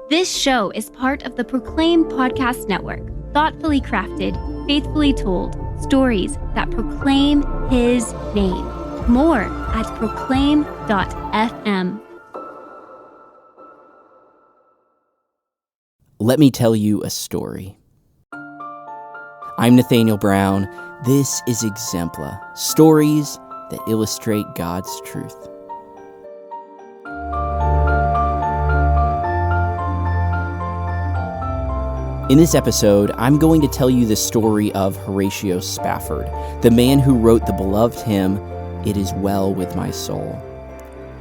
This show is part of the Proclaim Podcast Network, thoughtfully crafted, faithfully told stories that proclaim His name. More at proclaim.fm. Let me tell you a story. I'm Nathaniel Brown. This is Exempla, stories that illustrate God's truth. In this episode, I'm going to tell you the story of Horatio Spafford, the man who wrote the beloved hymn, "It Is Well With My Soul."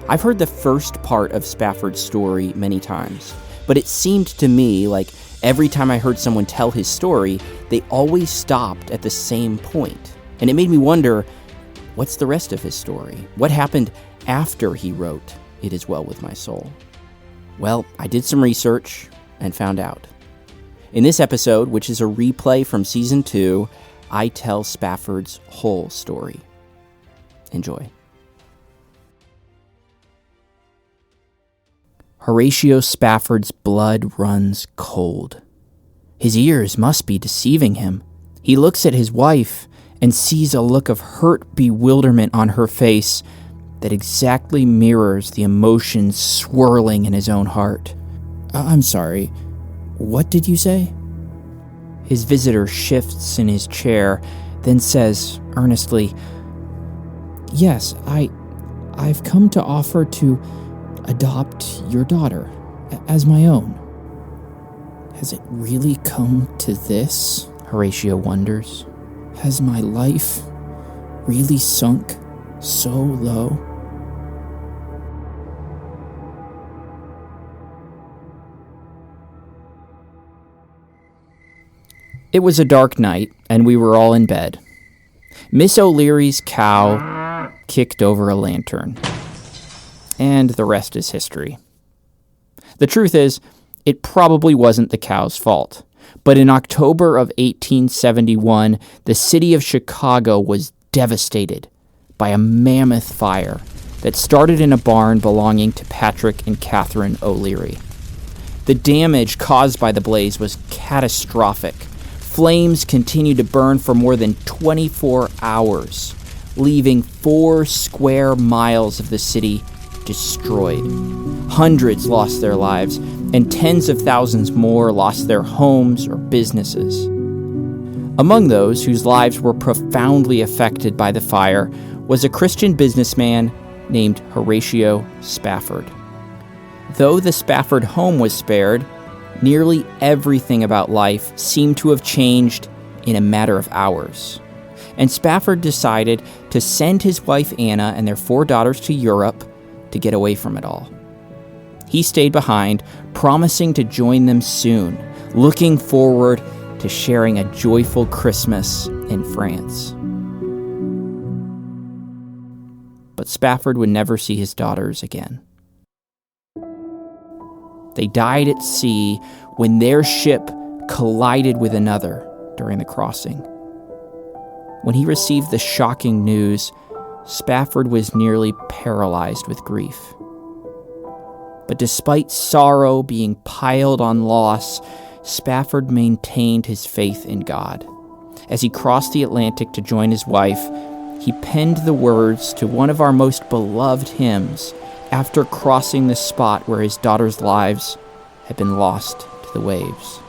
I've heard the first part of Spafford's story many times, but it seemed to me like every time I heard someone tell his story, they always stopped at the same point. And it made me wonder, what's the rest of his story? What happened after he wrote "It Is Well With My Soul"? Well, I did some research and found out. In this episode, which is a replay from Season 2, I tell Spafford's whole story. Enjoy. Horatio Spafford's blood runs cold. His ears must be deceiving him. He looks at his wife and sees a look of hurt bewilderment on her face that exactly mirrors the emotions swirling in his own heart. I'm sorry. What did you say? His visitor shifts in his chair, then says earnestly, "Yes, I've come to offer to adopt your daughter as my own." Has it really come to this? Horatio wonders. Has my life really sunk so low? It was a dark night, and we were all in bed. Miss O'Leary's cow kicked over a lantern. And the rest is history. The truth is, it probably wasn't the cow's fault. But in October of 1871, the city of Chicago was devastated by a mammoth fire that started in a barn belonging to Patrick and Catherine O'Leary. The damage caused by the blaze was catastrophic. Flames continued to burn for more than 24 hours, leaving 4 square miles of the city destroyed. Hundreds lost their lives, and tens of thousands more lost their homes or businesses. Among those whose lives were profoundly affected by the fire was a Christian businessman named Horatio Spafford. Though the Spafford home was spared, nearly everything about life seemed to have changed in a matter of hours. And Spafford decided to send his wife Anna and their 4 daughters to Europe to get away from it all. He stayed behind, promising to join them soon, looking forward to sharing a joyful Christmas in France. But Spafford would never see his daughters again. They died at sea when their ship collided with another during the crossing. When he received the shocking news, Spafford was nearly paralyzed with grief. But despite sorrow being piled on loss, Spafford maintained his faith in God. As he crossed the Atlantic to join his wife, he penned the words to one of our most beloved hymns after crossing the spot where his daughters' lives had been lost to the waves.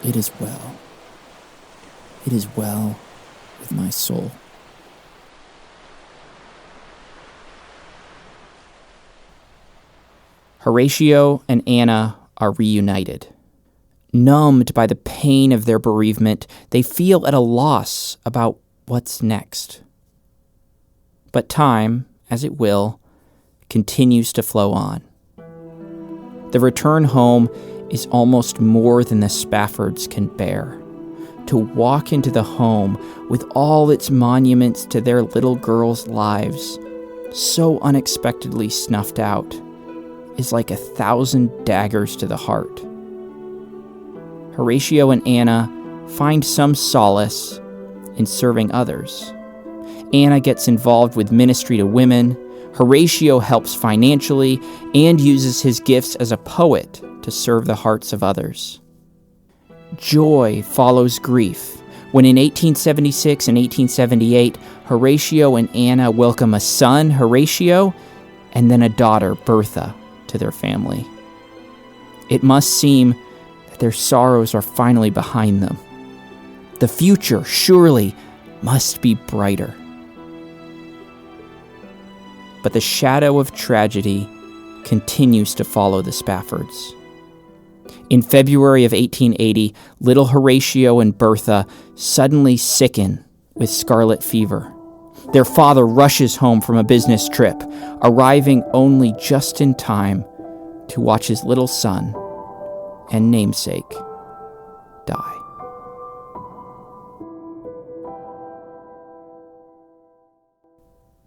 It is well. It is well with my soul. Horatio and Anna are reunited. Numbed by the pain of their bereavement, they feel at a loss about what's next. But time, as it will, continues to flow on. The return home is almost more than the Spaffords can bear. To walk into the home with all its monuments to their little girls' lives, so unexpectedly snuffed out, is like 1,000 daggers to the heart. Horatio and Anna find some solace in serving others. Anna gets involved with ministry to women. Horatio helps financially and uses his gifts as a poet to serve the hearts of others. Joy follows grief when in 1876 and 1878, Horatio and Anna welcome a son, Horatio, and then a daughter, Bertha, to their family. It must seem that their sorrows are finally behind them. The future, surely, must be brighter. But the shadow of tragedy continues to follow the Spaffords. In February of 1880, little Horatio and Bertha suddenly sicken with scarlet fever. Their father rushes home from a business trip, arriving only just in time to watch his little son and namesake die.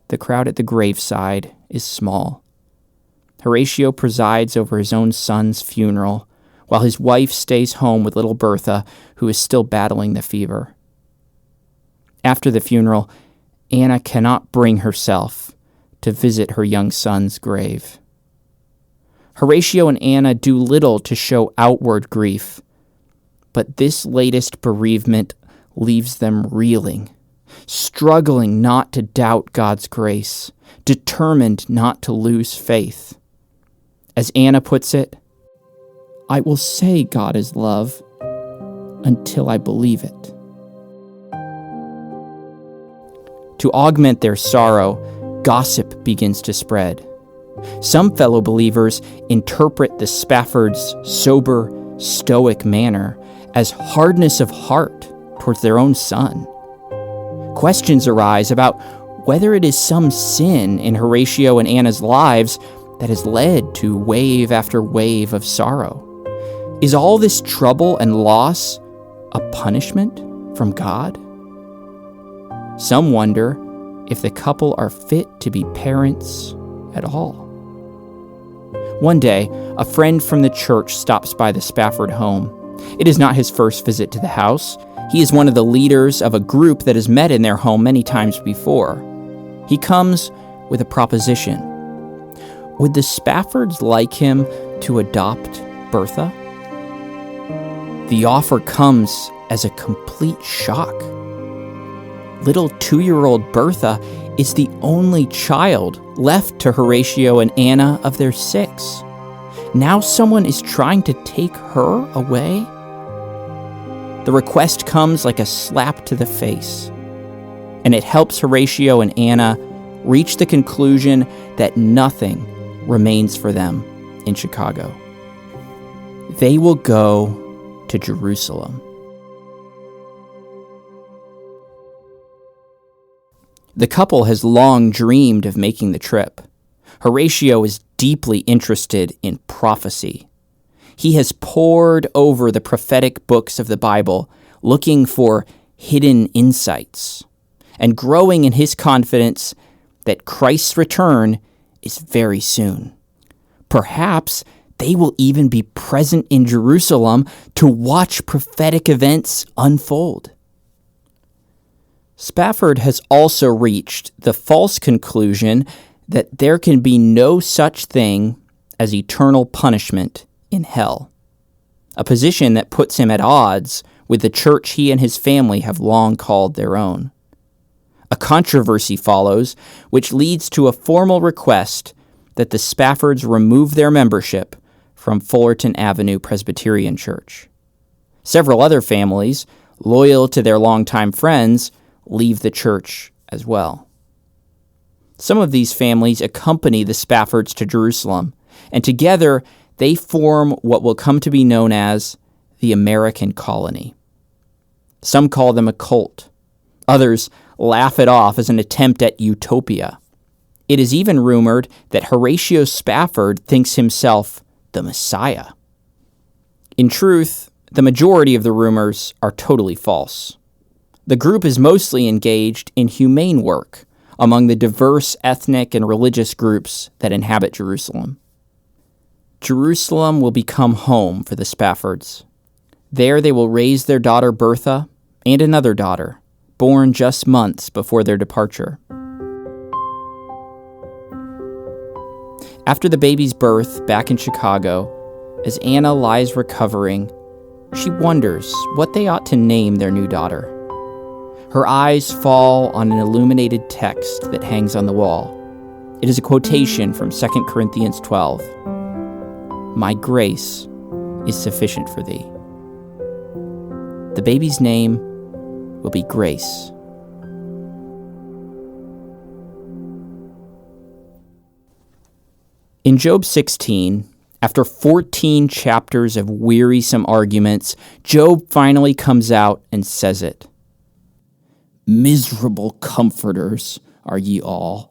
The crowd at the graveside is small. Horatio presides over his own son's funeral, while his wife stays home with little Bertha, who is still battling the fever. After the funeral, Anna cannot bring herself to visit her young son's grave. Horatio and Anna do little to show outward grief, but this latest bereavement leaves them reeling, struggling not to doubt God's grace, determined not to lose faith. As Anna puts it, "I will say God is love until I believe it." To augment their sorrow, gossip begins to spread. Some fellow believers interpret the Spaffords' sober, stoic manner as hardness of heart towards their own son. Questions arise about whether it is some sin in Horatio and Anna's lives that has led to wave after wave of sorrow. Is all this trouble and loss a punishment from God? Some wonder if the couple are fit to be parents at all. One day, a friend from the church stops by the Spafford home. It is not his first visit to the house. He is one of the leaders of a group that has met in their home many times before. He comes with a proposition. Would the Spaffords like him to adopt Bertha? The offer comes as a complete shock. Little 2-year-old Bertha is the only child left to Horatio and Anna of their 6. Now someone is trying to take her away? The request comes like a slap to the face, and it helps Horatio and Anna reach the conclusion that nothing remains for them in Chicago. They will go to Jerusalem. The couple has long dreamed of making the trip. Horatio is deeply interested in prophecy. He has pored over the prophetic books of the Bible, looking for hidden insights, and growing in his confidence that Christ's return is very soon. Perhaps they will even be present in Jerusalem to watch prophetic events unfold. Spafford has also reached the false conclusion that there can be no such thing as eternal punishment in hell, a position that puts him at odds with the church he and his family have long called their own. A controversy follows, which leads to a formal request that the Spaffords remove their membership from Fullerton Avenue Presbyterian Church. Several other families, loyal to their longtime friends, leave the church as well. Some of these families accompany the Spaffords to Jerusalem, and together they form what will come to be known as the American Colony. Some call them a cult. Others laugh it off as an attempt at utopia. It is even rumored that Horatio Spafford thinks himself the Messiah. In truth, the majority of the rumors are totally false. The group is mostly engaged in humane work among the diverse ethnic and religious groups that inhabit Jerusalem. Jerusalem will become home for the Spaffords. There they will raise their daughter Bertha and another daughter, born just months before their departure. After the baby's birth back in Chicago, as Anna lies recovering, she wonders what they ought to name their new daughter. Her eyes fall on an illuminated text that hangs on the wall. It is a quotation from 2 Corinthians 12. "My grace is sufficient for thee." The baby's name will be Grace. In Job 16, after 14 chapters of wearisome arguments, Job finally comes out and says it. "Miserable comforters are ye all."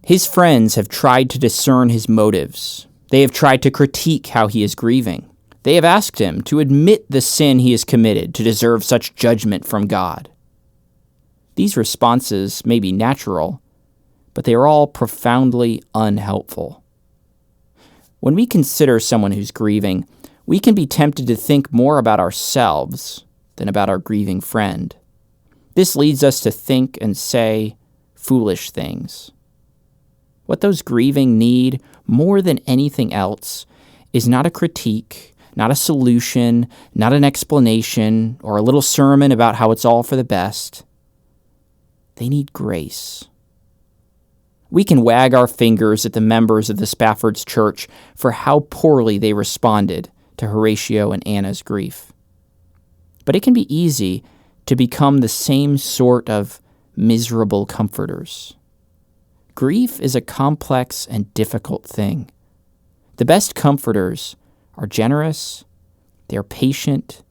His friends have tried to discern his motives. They have tried to critique how he is grieving. They have asked him to admit the sin he has committed to deserve such judgment from God. These responses may be natural, but they are all profoundly unhelpful. When we consider someone who's grieving, we can be tempted to think more about ourselves than about our grieving friend. This leads us to think and say foolish things. What those grieving need more than anything else is not a critique, not a solution, not an explanation, or a little sermon about how it's all for the best. They need grace. We can wag our fingers at the members of the Spaffords church for how poorly they responded to Horatio and Anna's grief. But it can be easy to become the same sort of miserable comforters. Grief is a complex and difficult thing. The best comforters are generous, they are patient,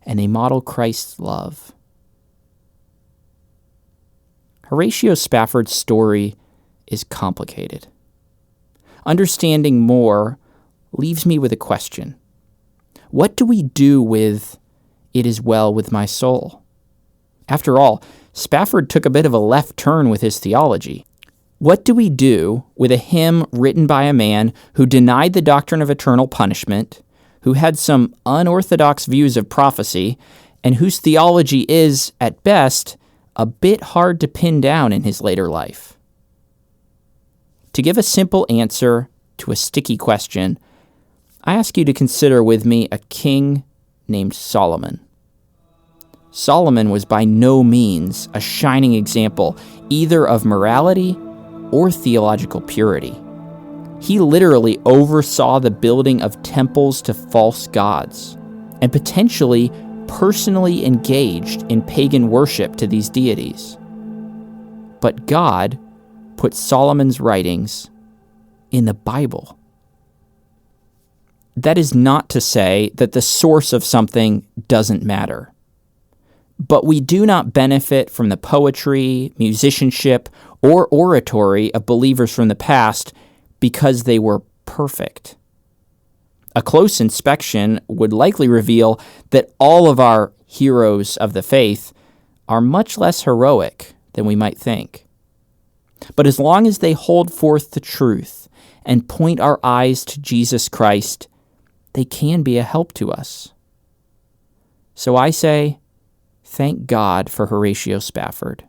and they model Christ's love. Horatio Spafford's story is complicated. Understanding more leaves me with a question. What do we do with "It is well with my soul"? After all, Spafford took a bit of a left turn with his theology. What do we do with a hymn written by a man who denied the doctrine of eternal punishment, who had some unorthodox views of prophecy, and whose theology is, at best, a bit hard to pin down in his later life? To give a simple answer to a sticky question, I ask you to consider with me a king named Solomon. Solomon was by no means a shining example either of morality or theological purity. He literally oversaw the building of temples to false gods and potentially personally engaged in pagan worship to these deities. But God put Solomon's writings in the Bible. That is not to say that the source of something doesn't matter. But we do not benefit from the poetry, musicianship, or oratory of believers from the past because they were perfect. A close inspection would likely reveal that all of our heroes of the faith are much less heroic than we might think. But as long as they hold forth the truth and point our eyes to Jesus Christ, they can be a help to us. So I say, thank God for Horatio Spafford.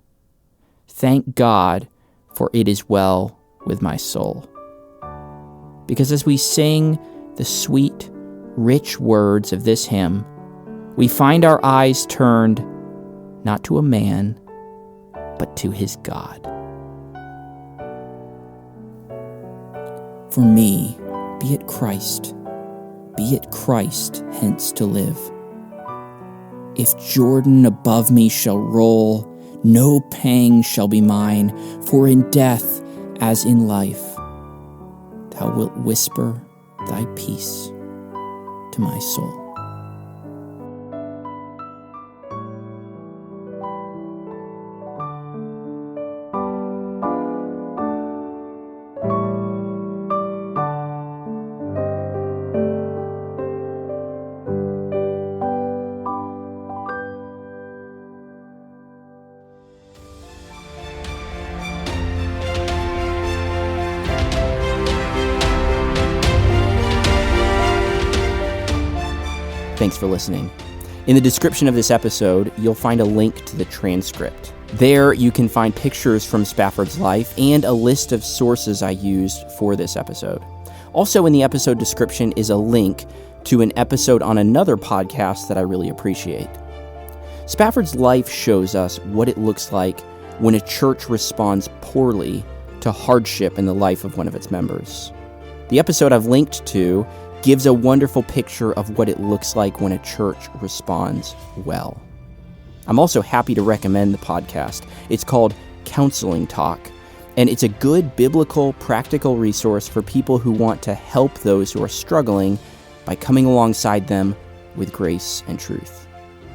Thank God for "It is well with my soul." Because as we sing the sweet, rich words of this hymn, we find our eyes turned not to a man, but to his God. For me, be it Christ hence to live. If Jordan above me shall roll, no pang shall be mine, for in death as in life, thou wilt whisper thy peace to my soul. Thanks for listening. In the description of this episode, you'll find a link to the transcript. There, you can find pictures from Spafford's life and a list of sources I used for this episode. Also in the episode description is a link to an episode on another podcast that I really appreciate. Spafford's life shows us what it looks like when a church responds poorly to hardship in the life of one of its members. The episode I've linked to gives a wonderful picture of what it looks like when a church responds well. I'm also happy to recommend the podcast. It's called Counseling Talk, and it's a good biblical, practical resource for people who want to help those who are struggling by coming alongside them with grace and truth.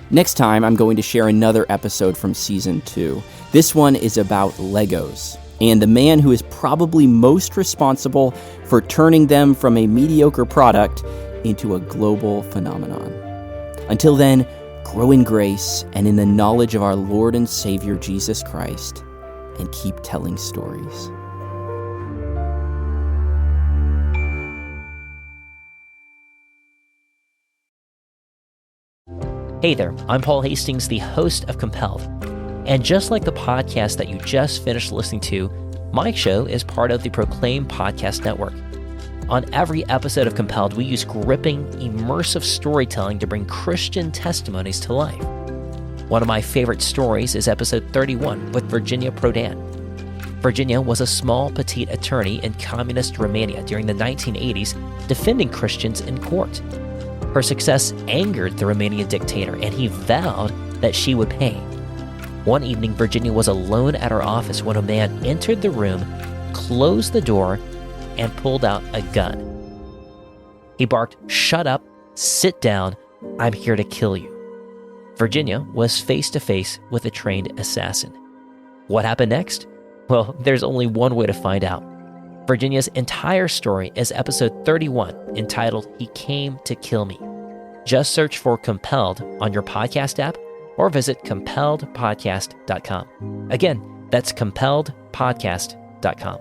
Next time, I'm going to share another episode from Season 2. This one is about Legos, and the man who is probably most responsible for turning them from a mediocre product into a global phenomenon. Until then, grow in grace and in the knowledge of our Lord and Savior Jesus Christ, and keep telling stories. Hey there, I'm Paul Hastings, the host of Compelled. And just like the podcast that you just finished listening to, my show is part of the Proclaim Podcast Network. On every episode of Compelled, we use gripping, immersive storytelling to bring Christian testimonies to life. One of my favorite stories is episode 31 with Virginia Prodan. Virginia was a small, petite attorney in communist Romania during the 1980s, defending Christians in court. Her success angered the Romanian dictator, and he vowed that she would pay. One evening, Virginia was alone at her office when a man entered the room, closed the door, and pulled out a gun. He barked, "Shut up, sit down, I'm here to kill you." Virginia was face to face with a trained assassin. What happened next? Well, there's only one way to find out. Virginia's entire story is episode 31, entitled He Came to Kill Me. Just search for Compelled on your podcast app or visit compelledpodcast.com. Again, that's compelledpodcast.com.